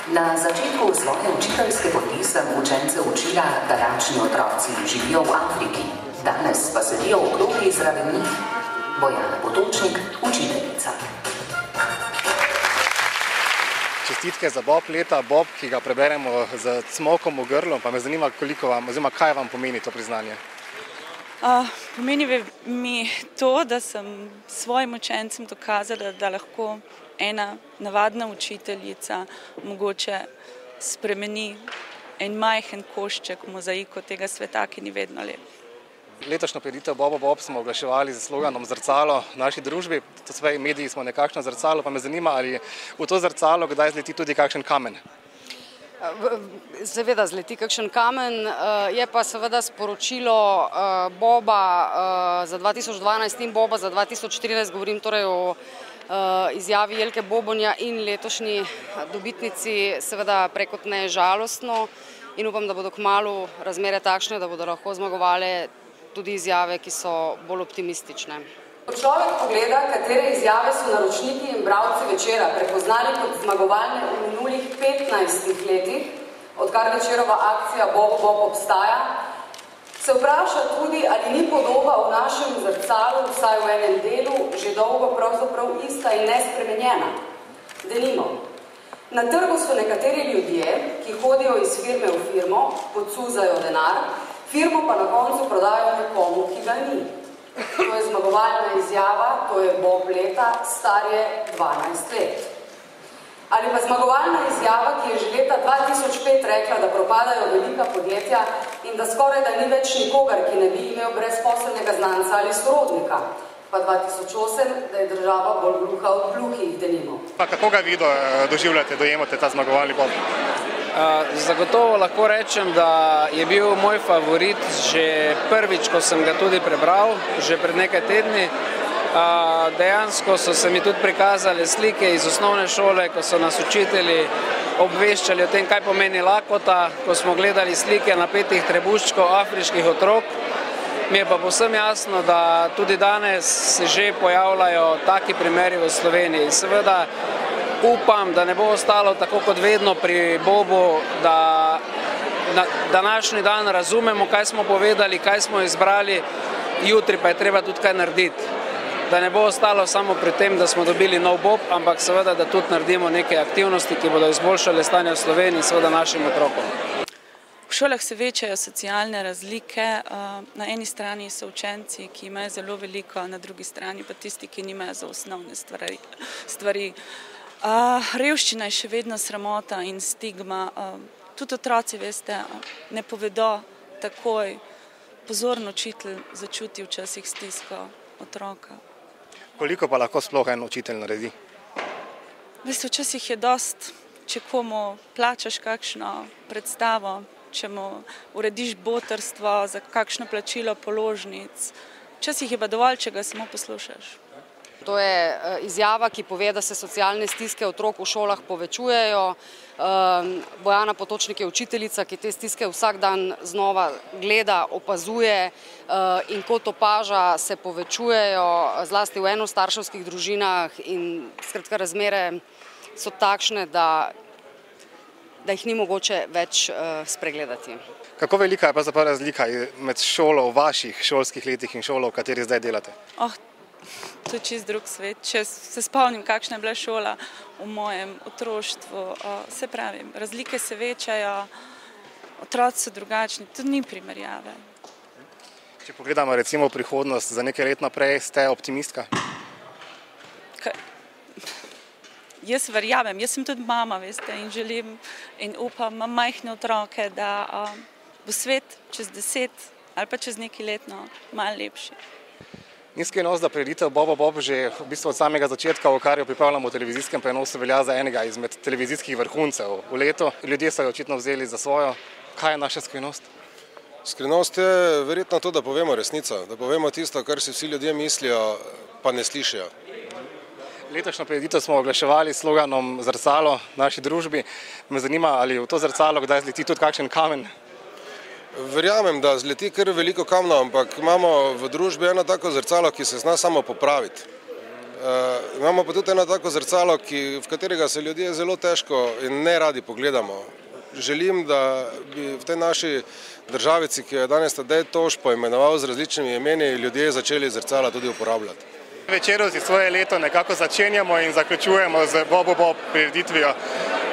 Na začetku svoje učiteljske poti sem učence učila, da lačni otroci živijo v Afriki. Danes pa sedijo v krogi zraven njih. Bojana Potočnik, učiteljica. Čestitke za Bob leta, Bob, ki ga preberemo z cmokom v grlu, pa me zanima, koliko vam, oziroma kaj vam pomeni to priznanje. Pomeni mi to, da sem svojim učencem dokazala, da lahko ena navadna učiteljica mogoče spremeni en majhen košček v mozaiku tega sveta, ki ni vedno lep. Letošnjo prireditev Bob smo oglaševali z sloganom Zrcalo naši družbi. To se pravi, mediji smo nekakšno zrcalo, pa me zanima, ali v to zrcalo kdaj zleti tudi kakšen kamen? Seveda zleti kakšen kamen, je pa seveda sporočilo Boba za 2012 in Boba za 2014, govorim torej o izjavi Jelke Bobonja in letošnji dobitnici, seveda prekotne žalostno in upam, da bodo kmalu razmere takšne, da bodo lahko zmagovale tudi izjave, ki so bolj optimistične. Ko človek pogleda, katere izjave so naročniki in bralci Večera prepoznali kot zmagovalne v minulih 15 letih, odkar Večerova akcija Bob obstaja, se vpraša tudi, ali ni podoba v našem zrcalu, vsaj v enem delu, že dolgo pravzaprav ista in nespremenjena. Denimo, na trgu so nekateri ljudje, ki hodijo iz firme v firmo, podsuzajo denar, firmo pa na koncu prodajo nekomu, ki ga ni. To je zmagovalna izjava, to je Bob leta, star je 12 let. Ali pa zmagovalna izjava, ki je že leta 2005 rekla, da propadajo velika podjetja in da skoraj da ni več nikogar, ki ne bi imel brezposelnega znanca ali sorodnika. Pa 2008, da je država bolj gluha od gluhih, denimo. Kako ga vi doživljate, dojemate ta zmagovalni Bob? Zagotovo lahko rečem, da je bil moj favorit že prvič, ko sem ga tudi prebral, že pred nekaj tedni. Dejansko so se mi tudi prikazale slike iz osnovne šole, ko so nas učitelji obveščali o tem, kaj pomeni lakota, ko smo gledali slike napetih trebuščkov afriških otrok. Mi je pa povsem jasno, da tudi danes se že pojavljajo taki primeri v Sloveniji. Seveda upam, da ne bo ostalo tako kot vedno pri Bobu, da na današnji dan razumemo, kaj smo povedali, kaj smo izbrali, jutri pa je treba tudi kaj narediti. Da ne bo ostalo samo pri tem, da smo dobili nov Bob, ampak seveda, da tudi naredimo neke aktivnosti, ki bodo izboljšale stanje v Sloveniji in seveda našim otrokom. V šolah se večajo socialne razlike, na eni strani so učenci, ki imajo zelo veliko, na drugi strani pa tisti, ki nimajo za osnovne stvari. Revščina je še vedno sramota in stigma. Tudi otroci, veste, ne povedo takoj. Pozoren učitelj začuti včasih stisko otroka. Koliko pa lahko sploh en učitelj naredi? Veste, včasih je dost, če komu plačaš kakšno predstavo, če mu urediš botrstvo za kakšno plačilo položnic. Včasih je pa dovolj, če ga samo poslušaš. To je izjava, ki pove, da se socialne stiske otrok v šolah povečujejo. Bojana Potočnik je učiteljica, ki te stiske vsak dan znova gleda, opazuje in kot opaža se povečujejo, zlasti v enostarševskih družinah in skratka razmere so takšne, da jih ni mogoče več spregledati. Kako velika je pravzaprav razlika med šolo v vaših šolskih letih in šolo, v kateri zdaj delate? To je čist drug svet. Če se spomnim, kakšna je bila šola v mojem otroštvu, se pravim, razlike se večajo, otroci so drugačni, tudi ni primerjave. Če pogledamo recimo v prihodnost, za nekaj let naprej, ste optimistka? Jaz verjamem, jaz sem tudi mama, veste, in želim in upam, imam majhne otroke, da bo svet čez 10 ali pa čez nekaj letno malo lepši. Ni skrivnost, da prireditev Bob že v bistvu od samega začetka, v kar jo pripravljamo v televizijskem prenosu, velja za enega izmed televizijskih vrhuncev v letu. Ljudje so jo očitno vzeli za svojo. Kaj je naša skrivnost? Skrivnost je verjetno to, da povemo resnico, da povemo tisto, kar si vsi ljudje mislijo, pa ne slišijo. Letošnjo prireditev smo oglaševali s sloganom Zrcalo naši družbi. Me zanima, ali v to zrcalo kdaj zleti tudi kakšen kamen? Verjamem, da zleti kar veliko kamnov, ampak imamo v družbi eno tako zrcalo, ki se zna samo popraviti. Imamo pa tudi eno tako zrcalo, v katerega se ljudje zelo težko in ne radi pogledamo. Želim, da bi v tej naši državici, ki jo je danes Tadej Toš poimenoval z različnimi imeni, ljudje začeli zrcala tudi uporabljati. Večeru si svoje leto nekako začenjamo in zaključujemo z Bobo Bob prireditvijo.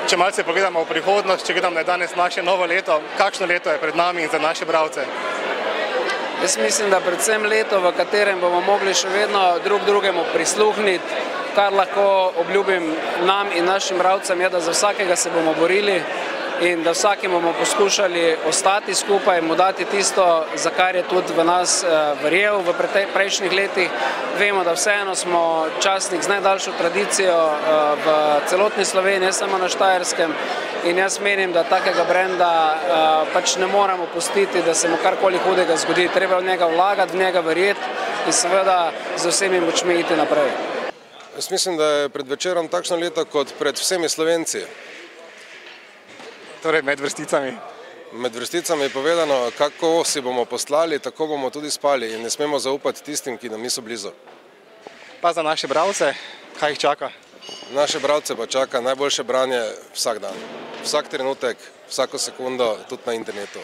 Če malce pogledamo v prihodnost, če gledamo, da je danes naše novo leto, kakšno leto je pred nami in za naše bralce? Jaz mislim, da predvsem leto, v katerem bomo mogli še vedno drug drugemu prisluhniti, kar lahko obljubim nam in našim bralcem je, da za vsakega se bomo borili in da vsakim bomo poskušali ostati skupaj, mu dati tisto, za kar je tudi v nas verjel v prejšnjih letih. Vemo, da vseeno smo časnik z najdaljšo tradicijo v celotni Sloveniji, ne samo na Štajerskem, in jaz menim, da takega brenda pač ne moramo pustiti, da se mu karkoli hudega zgodi. Treba v njega vlagati, v njega verjeti in seveda z vsemi močmi iti naprej. Jaz mislim, da je pred Večerom takšno leto kot pred vsemi Slovenci. Torej med vrsticami? Med vrsticami je povedano, kako si bomo poslali, tako bomo tudi spali in ne smemo zaupati tistim, ki nam niso blizu. Pa za naše bralce, kaj jih čaka? Naše bralce pa čaka najboljše branje vsak dan. Vsak trenutek, vsako sekundo, tudi na internetu.